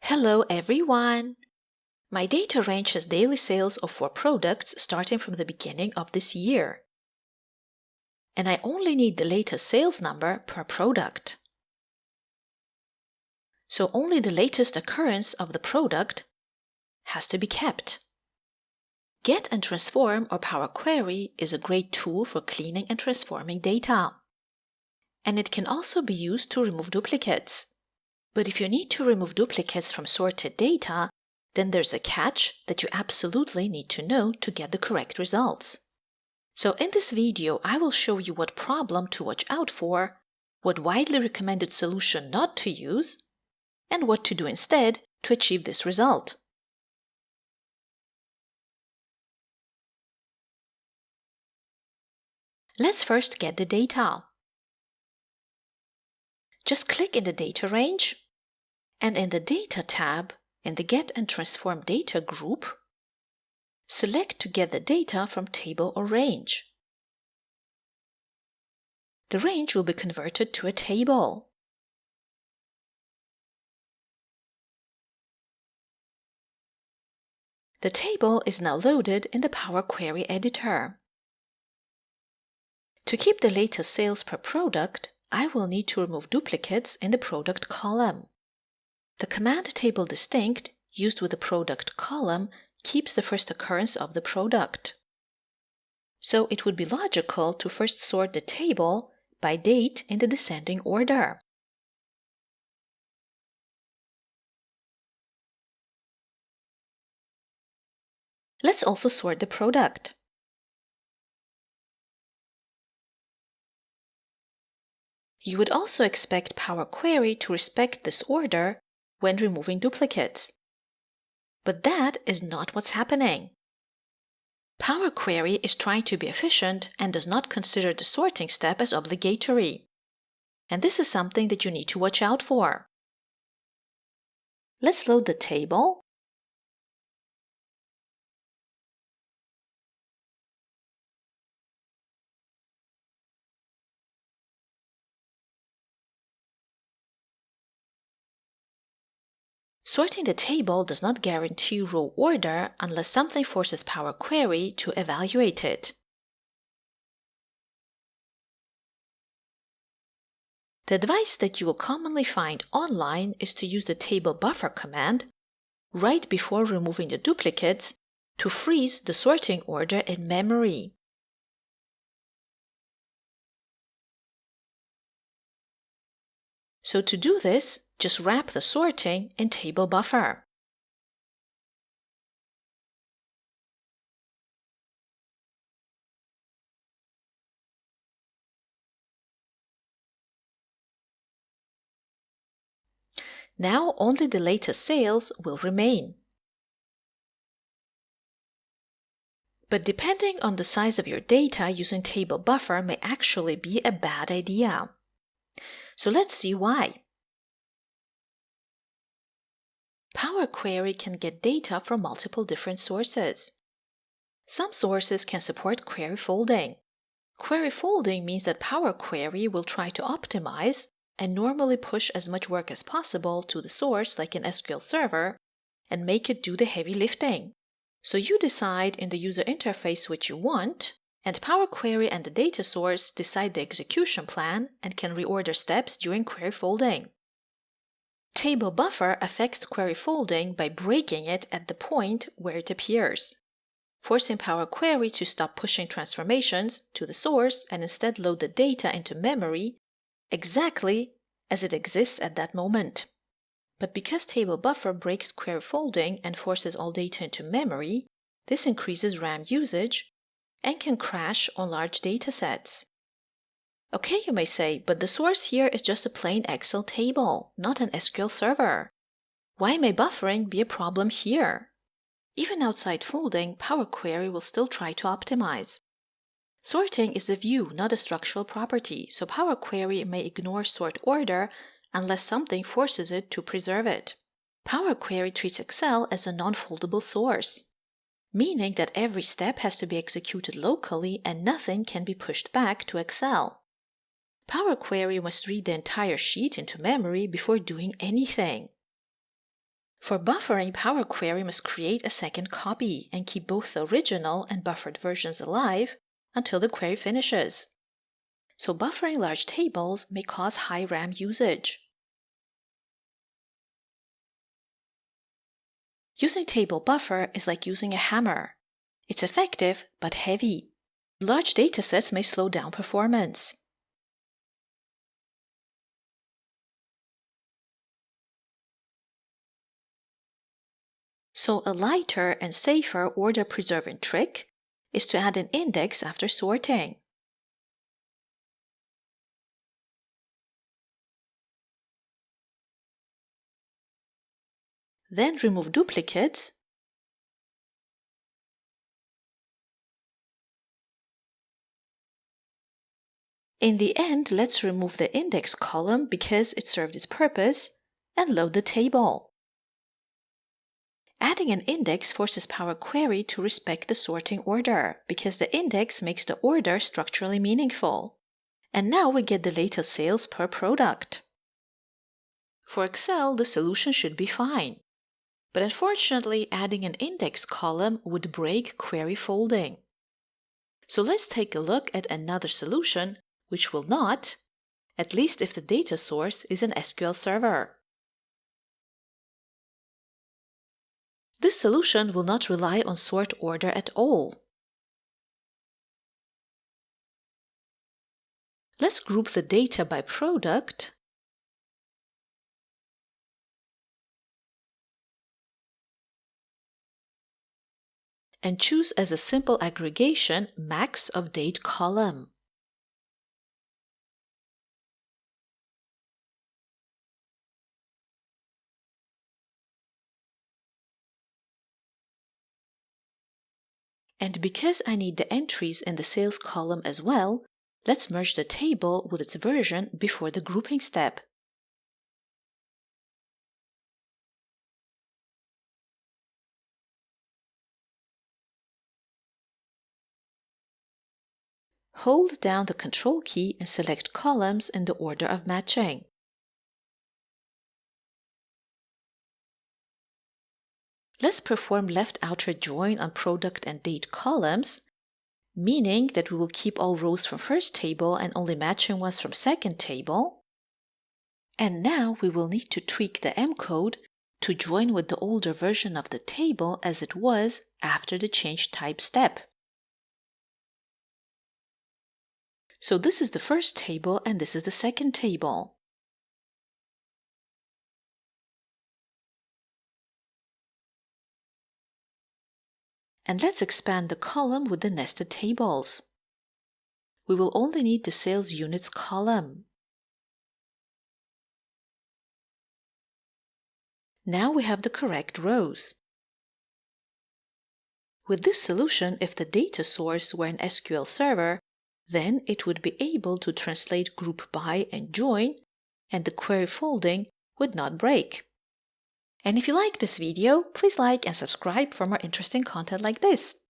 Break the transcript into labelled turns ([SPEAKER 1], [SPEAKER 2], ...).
[SPEAKER 1] Hello everyone! My data range has daily sales of 4 products starting from the beginning of this year. And I only need the latest sales number per product. So only the latest occurrence of the product has to be kept. Get and Transform or Power Query is a great tool for cleaning and transforming data. And it can also be used to remove duplicates. But if you need to remove duplicates from sorted data, then there's a catch that you absolutely need to know to get the correct results. So in this video, I will show you what problem to watch out for, what widely recommended solution not to use, and what to do instead to achieve this result. Let's first get the data. Just click in the data range, and in the Data tab, in the Get and Transform Data group, select to get the data from table or range. The range will be converted to a table. The table is now loaded in the Power Query editor. To keep the latest sales per product, I will need to remove duplicates in the product column. The command table distinct used with the product column keeps the first occurrence of the product. So it would be logical to first sort the table by date in the descending order. Let's also sort the product. You would also expect Power Query to respect this order when removing duplicates. But that is not what's happening. Power Query is trying to be efficient and does not consider the sorting step as obligatory. And this is something that you need to watch out for. Let's load the table. Sorting the table does not guarantee row order unless something forces Power Query to evaluate it. The advice that you will commonly find online is to use the Table.Buffer command right before removing the duplicates to freeze the sorting order in memory. So to do this, just wrap the sorting in Table.Buffer. Now only the latest sales will remain. But depending on the size of your data, using Table.Buffer may actually be a bad idea. So let's see why. Power Query can get data from multiple different sources. Some sources can support query folding. Query folding means that Power Query will try to optimize and normally push as much work as possible to the source, like an SQL server, and make it do the heavy lifting. So you decide in the user interface what you want, and Power Query and the data source decide the execution plan and can reorder steps during query folding. Table.Buffer affects query folding by breaking it at the point where it appears, forcing Power Query to stop pushing transformations to the source and instead load the data into memory exactly as it exists at that moment. But because Table.Buffer breaks query folding and forces all data into memory, this increases RAM usage and can crash on large datasets. Okay, you may say, but the source here is just a plain Excel table, not an SQL server. Why may buffering be a problem here? Even outside folding, Power Query will still try to optimize. Sorting is a view, not a structural property, so Power Query may ignore sort order unless something forces it to preserve it. Power Query treats Excel as a non-foldable source, meaning that every step has to be executed locally and nothing can be pushed back to Excel. Power Query must read the entire sheet into memory before doing anything. For buffering, Power Query must create a second copy and keep both the original and buffered versions alive until the query finishes. So buffering large tables may cause high RAM usage. Using Table.Buffer is like using a hammer. It's effective but heavy. Large datasets may slow down performance. So a lighter and safer order preserving trick is to add an index after sorting. Then remove duplicates In the end, let's remove the index column because it served its purpose and load the table. Adding an index forces Power Query to respect the sorting order because the index makes the order structurally meaningful. And now we get the latest sales per product. For Excel, the solution should be fine. But unfortunately, adding an index column would break query folding. So let's take a look at another solution which will not, at least if the data source is an SQL server. This solution will not rely on sort order at all. Let's group the data by product and choose as a simple aggregation max of date column. And because I need the entries in the sales column as well, let's merge the table with its version before the grouping step. Hold down the Control key and select columns in the order of matching. Let's perform left outer join on product and date columns, meaning that we will keep all rows from first table and only matching ones from second table. And now we will need to tweak the M code to join with the older version of the table as it was after the change type step. So this is the first table and this is the second table. And let's expand the column with the nested tables. We will only need the sales units column. Now we have the correct rows. With this solution, if the data source were an SQL server, then it would be able to translate group by and join, and the query folding would not break. And if you like this video, please like and subscribe for more interesting content like this.